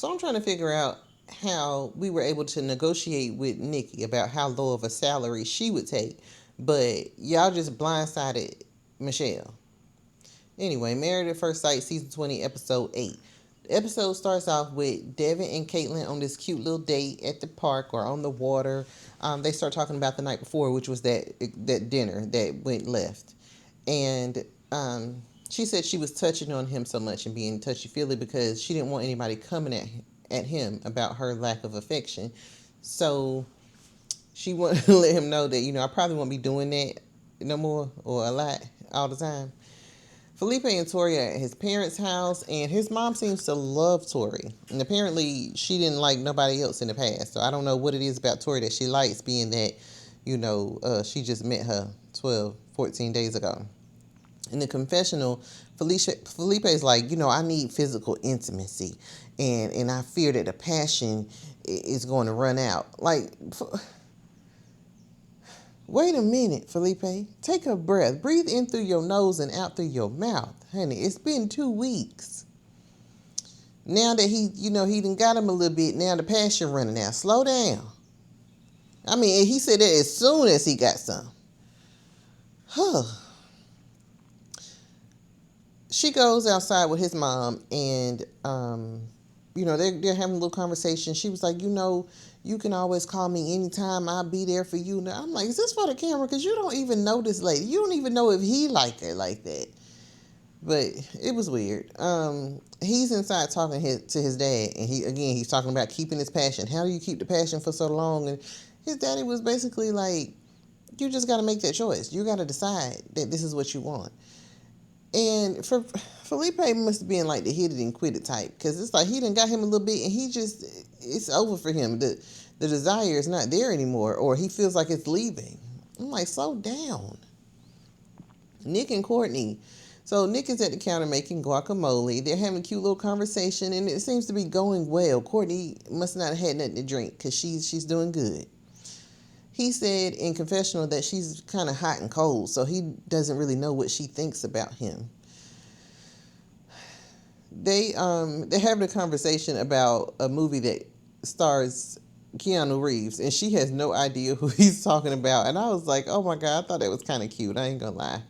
So I'm trying to figure out how we were able to negotiate with Nikki about how low of a salary she would take, but y'all just blindsided Michelle. Anyway, Married at First Sight, Season 20, Episode 8. The episode starts off with Devin and Caitlin on this cute little date at the park or on the water. They start talking about the night before, which was that dinner that went left. And she said she was touching on him so much and being touchy feely because she didn't want anybody coming at him about her lack of affection. So she wanted to let him know that, I probably won't be doing that no more or a lot all the time. Felipe and Tori are at his parents' house, and his mom seems to love Tori. And apparently, she didn't like nobody else in the past. So I don't know what it is about Tori that she likes, being that, she just met her 12, 14 days ago. In the confessional, Felipe is like, I need physical intimacy, and I fear that the passion is going to run out. Like, wait a minute, Felipe. Take a breath. Breathe in through your nose and out through your mouth. Honey, it's been 2 weeks. Now that he done got him a little bit, now the passion running out. Slow down. I mean, he said that as soon as he got some. Huh. She goes outside with his mom, and they're having a little conversation. She was like, you can always call me anytime. I'll be there for you. Now, I'm like, is this for the camera? Because you don't even know this lady. You don't even know if he liked her like that. But it was weird. He's inside talking to his dad, and he's talking about keeping his passion. How do you keep the passion for so long? And his daddy was basically like, you just got to make that choice. You got to decide that this is what you want. And for Felipe must have been like the hit it and quit it type, because it's like he done got him a little bit, and it's over for him. The desire is not there anymore, or he feels like it's leaving. I'm like, slow down. Nick and Courtney. So Nick is at the counter making guacamole. They're having a cute little conversation, and it seems to be going well. Courtney must not have had nothing to drink because she's doing good. He said in confessional that she's kind of hot and cold, so he doesn't really know what she thinks about him. They're having a conversation about a movie that stars Keanu Reeves, and she has no idea who he's talking about. And I was like, oh my God, I thought that was kind of cute. I ain't gonna lie.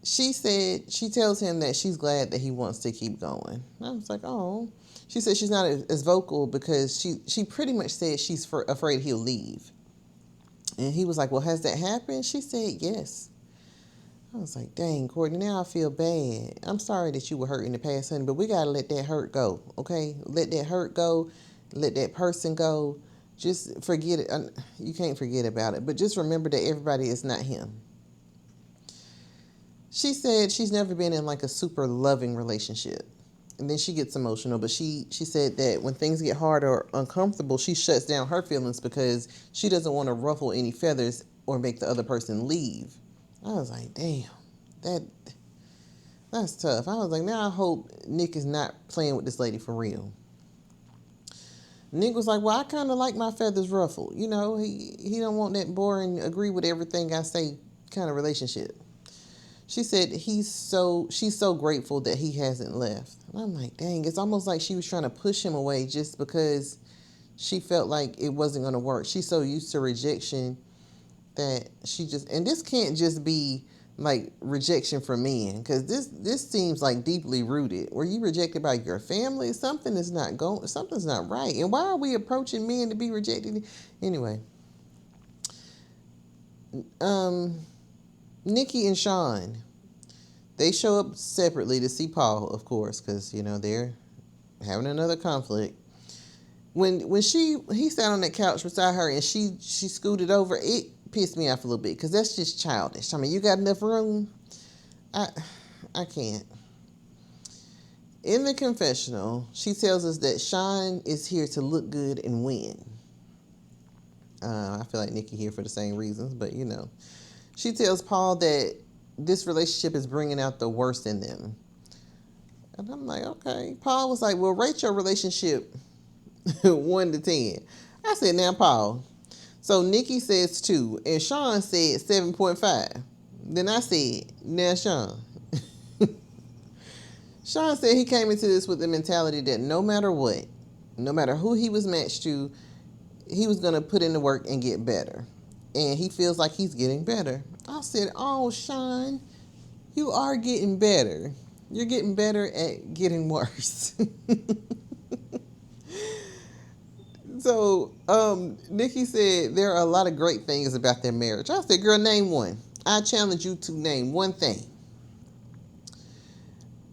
She tells him that she's glad that he wants to keep going. I was like, oh. She said she's not as vocal because she pretty much said she's afraid he'll leave. And he was like, well, has that happened? She said yes. I was like, dang, Courtney, now I feel bad. I'm sorry that you were hurt in the past, honey, but we got to let that hurt go, okay? Let that hurt go. Let that person go. Just forget it. You can't forget about it, but just remember that everybody is not him. She said she's never been in like a super loving relationship. And then she gets emotional, but she said that when things get hard or uncomfortable, she shuts down her feelings because she doesn't want to ruffle any feathers or make the other person leave. I was like, damn, that's tough. I was like, now I hope Nick is not playing with this lady for real. Nick was like, well, I kind of like my feathers ruffled. He don't want that boring, agree with everything I say kind of relationship. She said she's so grateful that he hasn't left. And I'm like, dang, it's almost like she was trying to push him away just because she felt like it wasn't going to work. She's so used to rejection that and this can't just be like rejection from men, because this seems like deeply rooted. Were you rejected by your family? Something's not right. And why are we approaching men to be rejected? Anyway, Nikki and Sean, they show up separately to see Paul, of course, because they're having another conflict. When he sat on that couch beside her and she scooted over, it pissed me off a little bit because that's just childish. I mean, you got enough room? I can't. In the confessional, she tells us that Sean is here to look good and win. I feel like Nikki here for the same reasons, but she tells Paul that this relationship is bringing out the worst in them. And I'm like, okay. Paul was like, well, rate your relationship 1 to 10. I said, now, Paul. So Nikki says 2, and Sean said 7.5. Then I said, now, Sean. Sean said he came into this with the mentality that no matter what, no matter who he was matched to, he was going to put in the work and get better. And he feels like he's getting better. I said, oh, Sean, you are getting better. You're getting better at getting worse. So, Nikki said there are a lot of great things about their marriage. I said, girl, name one. I challenge you to name one thing.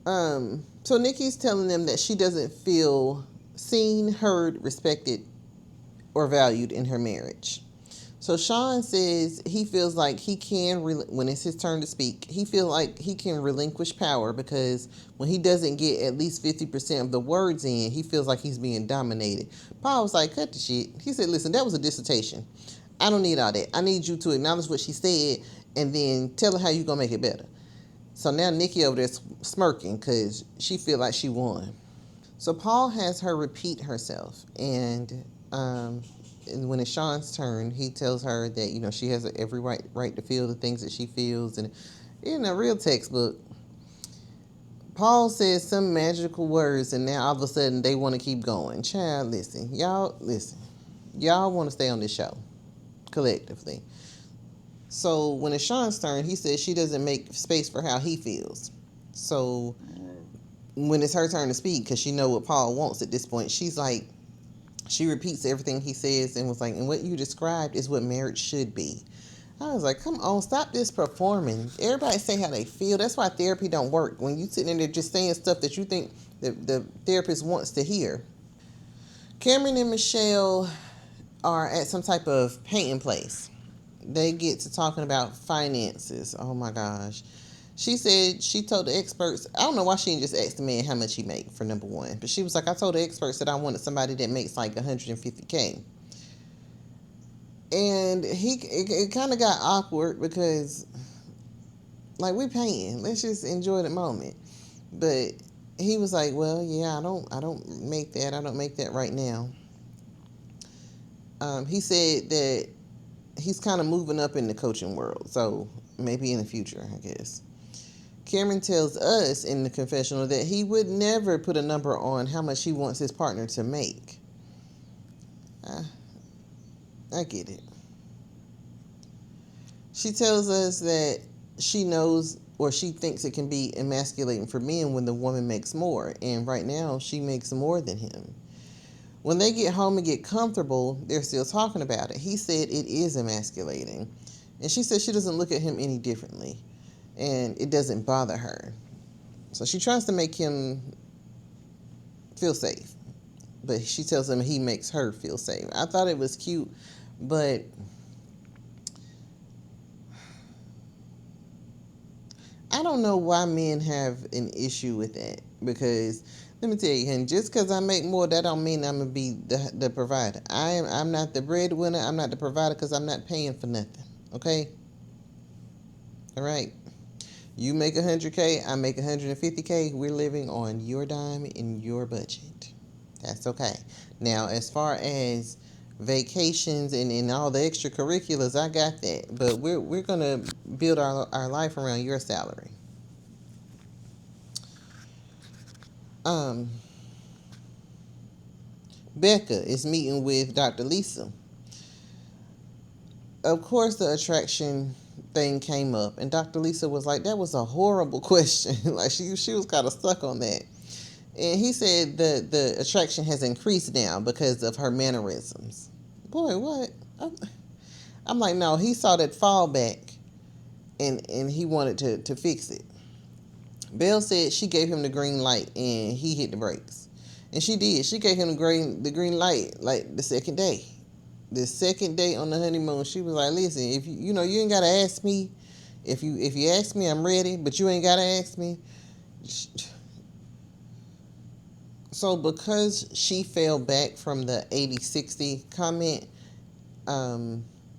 So Nikki's telling them that she doesn't feel seen, heard, respected, or valued in her marriage. So Sean says he feels like he can, when it's his turn to speak, he feels like he can relinquish power because when he doesn't get at least 50% of the words in, he feels like he's being dominated. Paul was like, cut the shit. He said, listen, that was a dissertation. I don't need all that. I need you to acknowledge what she said and then tell her how you're going to make it better. So now Nikki over there smirking because she feel like she won. So Paul has her repeat herself, and when it's Sean's turn, he tells her that she has every right to feel the things that she feels, and in a real textbook, Paul says some magical words, and now all of a sudden they want to keep going. Child, listen, y'all want to stay on this show collectively. So when it's Sean's turn, he says she doesn't make space for how he feels. So when it's her turn to speak, because she know what Paul wants at this point, she's like, she repeats everything he says and was like, and what you described is what marriage should be. I was like, come on, stop this performing. Everybody say how they feel. That's why therapy don't work. When you sitting in there just saying stuff that you think the therapist wants to hear. Cameron and Michelle are at some type of painting place. They get to talking about finances. Oh my gosh. She said she told the experts, I don't know why she didn't just ask the man how much he make for number one. But she was like, I told the experts that I wanted somebody that makes like $150K. And it kind of got awkward because like we paying. Let's just enjoy the moment. But he was like, well, yeah, I don't make that. I don't make that right now. He said that he's kind of moving up in the coaching world. So maybe in the future, I guess. Cameron tells us in the confessional that he would never put a number on how much he wants his partner to make. I get it. She tells us that she knows or she thinks it can be emasculating for men when the woman makes more. And right now, she makes more than him. When they get home and get comfortable, they're still talking about it. He said it is emasculating. And she said she doesn't look at him any differently. And it doesn't bother her. So she tries to make him feel safe. But she tells him he makes her feel safe. I thought it was cute, but I don't know why men have an issue with that. Because let me tell you, and just because I make more, that don't mean I'm gonna be the provider. I'm not the breadwinner. I'm not the provider because I'm not paying for nothing. Okay. All right. You make 100K, I make 150K. We're living on your dime and your budget. That's okay. Now, as far as vacations and all the extracurriculars, I got that. But we're gonna build our life around your salary. Becca is meeting with Dr. Lisa. Of course, the attraction thing came up, and Dr. Lisa was like, "That was a horrible question." Like she was kind of stuck on that. And he said the attraction has increased now because of her mannerisms. Boy, what? I'm like, no, he saw that fallback and he wanted to fix it. Belle said she gave him the green light and he hit the brakes. And she did. She gave him the green light like the second day. The second day on the honeymoon, she was like, listen, if you ain't gotta ask me. If you ask me, I'm ready, but you ain't gotta ask me. So because she fell back from the 80-60 comment,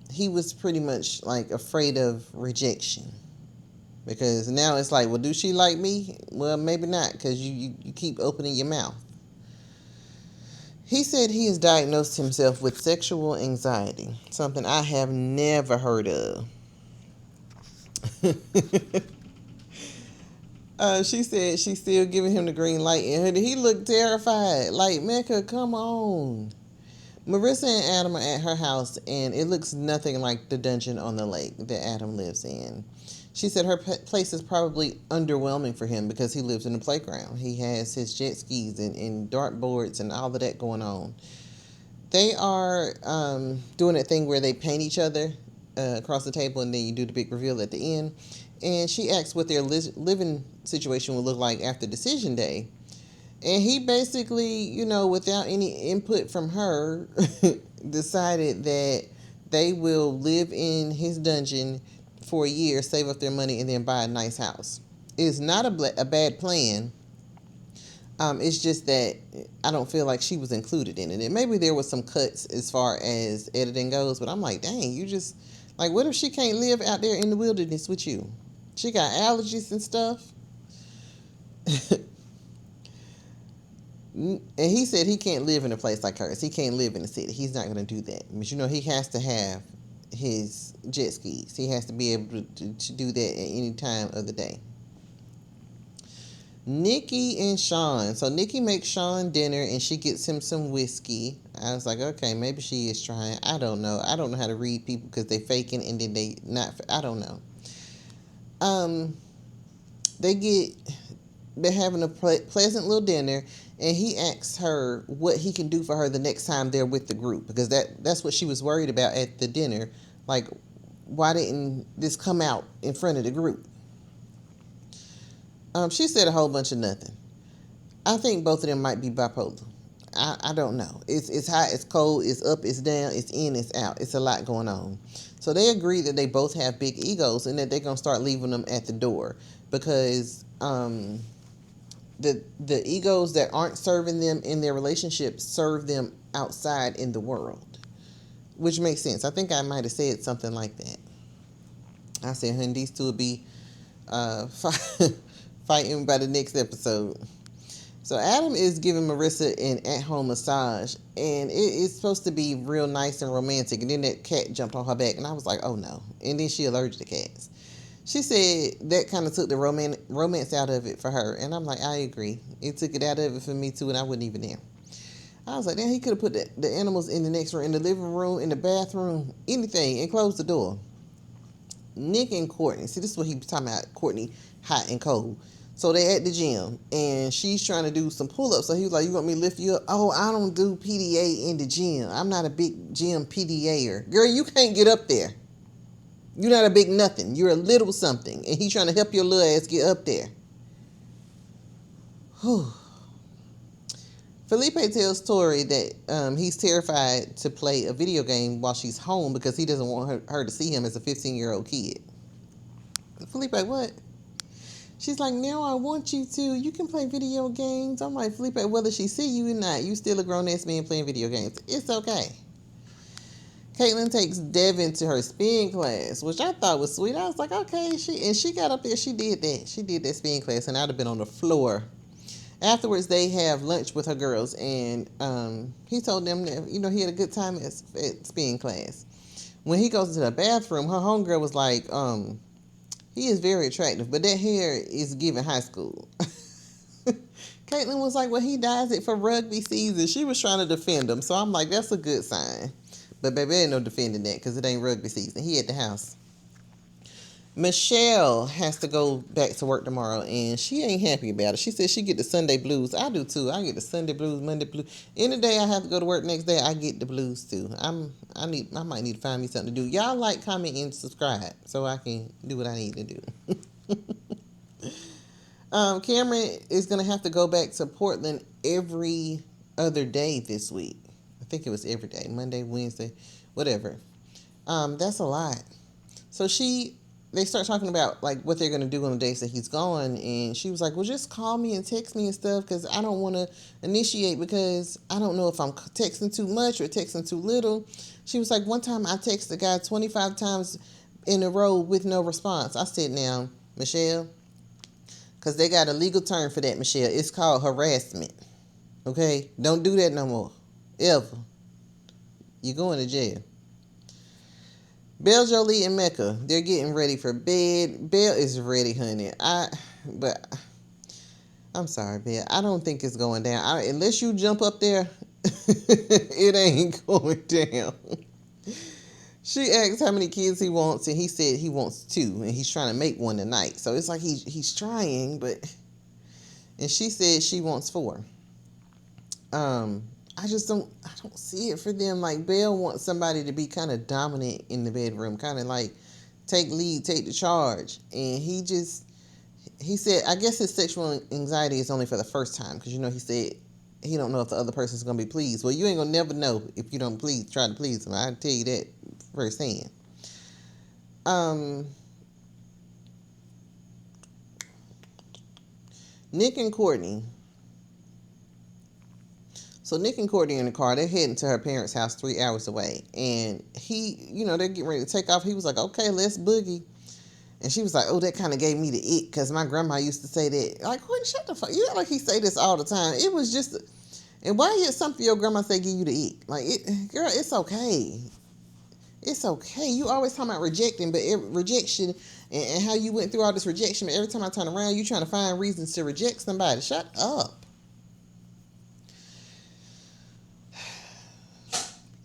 he was pretty much like afraid of rejection. Because now it's like, well, do she like me? Well, maybe not, because you keep opening your mouth. He said he has diagnosed himself with sexual anxiety, something I have never heard of. She said she's still giving him the green light, and he looked terrified. Like, Mecca, come on. Marissa and Adam are at her house, and it looks nothing like the dungeon on the lake that Adam lives in. She said her place is probably underwhelming for him because he lives in the playground. He has his jet skis and dartboards and all of that going on. They are doing that thing where they paint each other across the table, and then you do the big reveal at the end. And she asked what their living situation would look like after decision day. And he basically, without any input from her, decided that they will live in his dungeon for a year, save up their money, and then buy a nice house. It's not a bad plan. It's just that I don't feel like she was included in it. And maybe there was some cuts as far as editing goes, but I'm like, dang, you just, like, what if she can't live out there in the wilderness with you? She got allergies and stuff. And he said he can't live in a place like hers. He can't live in the city. He's not going to do that. But he has to have his jet skis. He has to be able to do that at any time of the day. Nikki and Sean. So Nikki makes Sean dinner and she gets him some whiskey. I was like, okay, maybe she is trying. I don't know. I don't know how to read people because they faking and then they not. I don't know. They're having a pleasant little dinner, and he asks her what he can do for her the next time they're with the group, because that's what she was worried about at the dinner. Like, why didn't this come out in front of the group? She said a whole bunch of nothing. I think both of them might be bipolar. I don't know. It's hot, it's cold, it's up, it's down, it's in, it's out. It's a lot going on. So they agree that they both have big egos and that they're going to start leaving them at the door, because the egos that aren't serving them in their relationship serve them outside in the world, which makes sense. I think I might have said something like that. I said, honey, these two will be fighting by the next episode. So Adam is giving Marissa an at-home massage, and it's supposed to be real nice and romantic, and then that cat jumped on her back, and I was like, oh no. And then she allergic to cats. She said that kind of took the romance out of it for her, and I'm like, I agree. It took it out of it for me too, and I wasn't even there. I was like, damn, he could have put the animals in the next room, in the living room, in the bathroom, anything, and closed the door. Nick and Courtney. See, this is what he was talking about, Courtney, hot and cold. So they at the gym, and she's trying to do some pull-ups. So he was like, you want me to lift you up? Oh, I don't do PDA in the gym. I'm not a big gym PDAer. Girl, you can't get up there. You're not a big nothing. You're a little something. And he's trying to help your little ass get up there. Whew. Felipe tells Tori that he's terrified to play a video game while she's home because he doesn't want her to see him as a 15-year-old kid. Felipe, what? She's like, now I want you to. You can play video games. I'm like, Felipe, whether she see you or not, you still a grown-ass man playing video games. It's okay. Caitlin takes Devin to her spin class, which I thought was sweet. I was like, okay. She got up there. She did that. She did that spin class, and I'd have been on the floor. Afterwards, they have lunch with her girls, and he told them that, he had a good time at spin class. When he goes into the bathroom, her homegirl was like, he is very attractive, but that hair is giving high school. Caitlin was like, well, he dyes it for rugby season. She was trying to defend him, so I'm like, that's a good sign. But baby, ain't no defending that because it ain't rugby season. He at the house. Michelle has to go back to work tomorrow, and she ain't happy about it. She said she get the Sunday blues. I do too. I get the Sunday blues, Monday blues. Any day I have to go to work next day, I get the blues too. I might need to find me something to do. Y'all like, comment, and subscribe so I can do what I need to do. Cameron is gonna have to go back to Portland every other day this week. I think it was every day, Monday, Wednesday, whatever. That's a lot. So they start talking about like what they're going to do on the days that he's gone, and she was like, well, just call me and text me and stuff because I don't want to initiate because I don't know if I'm texting too much or texting too little. She was like, one time I texted the guy 25 times in a row with no response. I said, now, Michelle, because they got a legal term for that, Michelle. It's called harassment. Okay? Don't do that no more. Ever. You're going to jail. Belle, Jolie, and Mecca, they're getting ready for bed. Belle is ready, honey. But I'm sorry, Bill. I don't think it's going down. Unless you jump up there, it ain't going down. She asked how many kids he wants, and he said he wants two, and he's trying to make one tonight. So it's like he's trying, but and she said she wants four. Um, I don't see it for them. Like Belle wants somebody to be kind of dominant in the bedroom, kind of like take lead, take the charge, and he said I guess his sexual anxiety is only for the first time because he said he don't know if the other person's gonna be pleased. Well, you ain't gonna never know if you don't try to please him. I can tell you that firsthand. Um, Nick and Courtney. So Nick and Courtney in the car, they're heading to her parents' house 3 hours away. And they're getting ready to take off. He was like, okay, let's boogie. And she was like, oh, that kind of gave me the ick because my grandma used to say that. Like, Courtney, shut the fuck. You act like he say this all the time. It was just, and why is something your grandma say give you the ick? Like, girl, it's okay. It's okay. You always talking about rejecting, but rejection and how you went through all this rejection. But every time I turn around, you trying to find reasons to reject somebody. Shut up.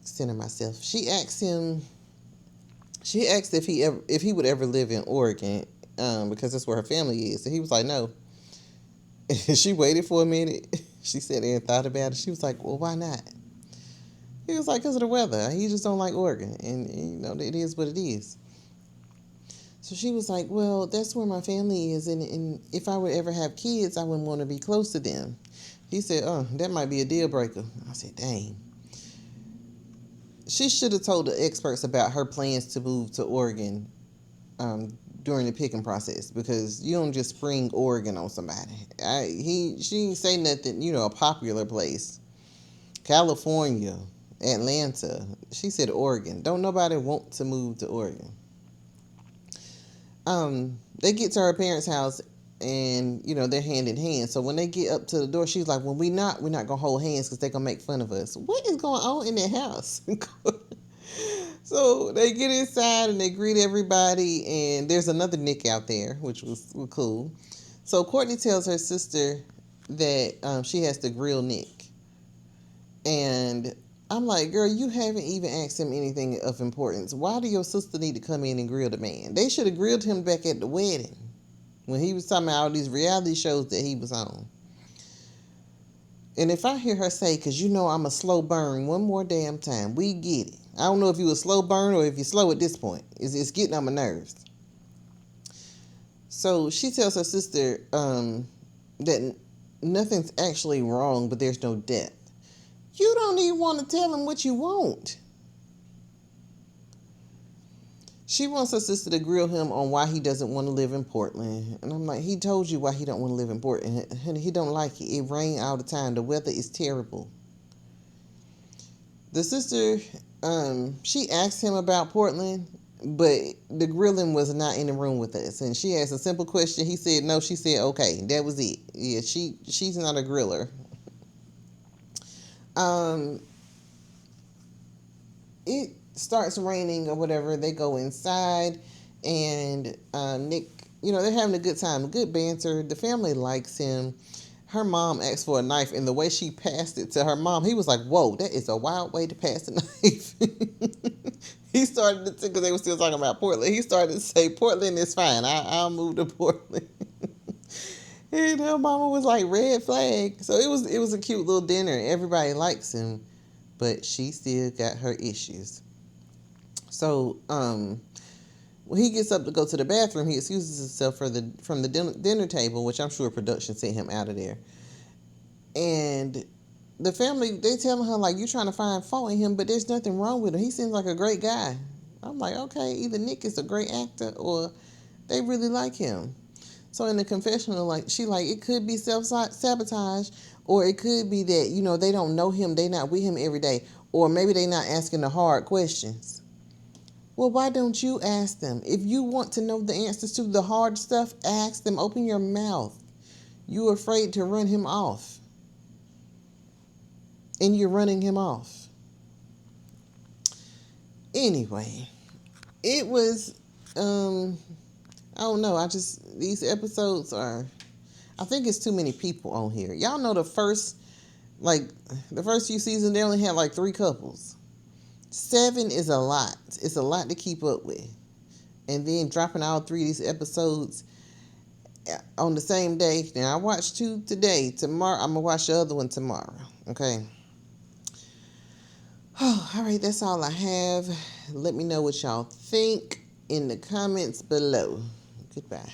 Center myself. She asked if he would ever live in Oregon, because that's where her family is. And he was like, no. And she waited for a minute. She said and thought about it. She was like, well, why not? He was like, because of the weather. He just don't like Oregon. And it is what it is. So she was like, well, that's where my family is. And if I would ever have kids, I wouldn't want to be close to them. He said, oh, that might be a deal breaker. I said, dang. She should have told the experts about her plans to move to Oregon during the picking process because you don't just spring Oregon on somebody. She didn't say nothing, a popular place. California, Atlanta. She said Oregon. Don't nobody want to move to Oregon. They get to her parents' house and they're hand in hand. So when they get up to the door, she's like, "When we're not gonna hold hands because they're gonna make fun of us." What is going on in that house? So they get inside and they greet everybody, and there's another Nick out there, which was cool. So Courtney tells her sister that she has to grill Nick, and I'm like, girl, you haven't even asked him anything of importance. Why do your sister need to come in and grill the man? They should have grilled him back at the wedding when he was talking about all these reality shows that he was on. And if I hear her say, because I'm a slow burn one more damn time, we get it. I don't know if you a slow burn or if you're slow at this point. It's getting on my nerves. So she tells her sister that nothing's actually wrong, but there's no depth. You don't even want to tell him what you want. She wants her sister to grill him on why he doesn't want to live in Portland. And I'm like, he told you why he don't want to live in Portland. And he don't like it. It rains all the time. The weather is terrible. The sister, she asked him about Portland, but the grilling was not in the room with us. And she asked a simple question. He said no. She said okay. That was it. Yeah, she's not a griller. It starts raining or whatever. They go inside, and Nick, they're having a good time, good banter. The family likes him. Her mom asked for a knife, and the way she passed it to her mom, he was like, whoa, that is a wild way to pass the knife. He started to, because they were still talking about Portland, he started to say, Portland is fine. I'll move to Portland. And her mama was like, red flag. So it was a cute little dinner. Everybody likes him, but she still got her issues. So when he gets up to go to the bathroom, he excuses himself from the dinner table, which I'm sure production sent him out of there. And the family, they telling her, like, you trying to find fault in him, but there's nothing wrong with him. He seems like a great guy. I'm like, okay, either Nick is a great actor or they really like him. So in the confessional, like, she like, it could be self-sabotage, or it could be that, they don't know him, they not with him every day, or maybe they not asking the hard questions. Well, why don't you ask them? If you want to know the answers to the hard stuff, ask them. Open your mouth. You're afraid to run him off. And you're running him off. Anyway, it was, I don't know. These episodes are, I think it's too many people on here. Y'all know the first few seasons they only had like 3 couples. 7 is a lot. It's a lot to keep up with. And then dropping all 3 of these episodes on the same day. Now I watched 2 today. Tomorrow I'm gonna watch the other one tomorrow. Okay. Oh, all right, that's all I have. Let me know what y'all think in the comments below. Goodbye.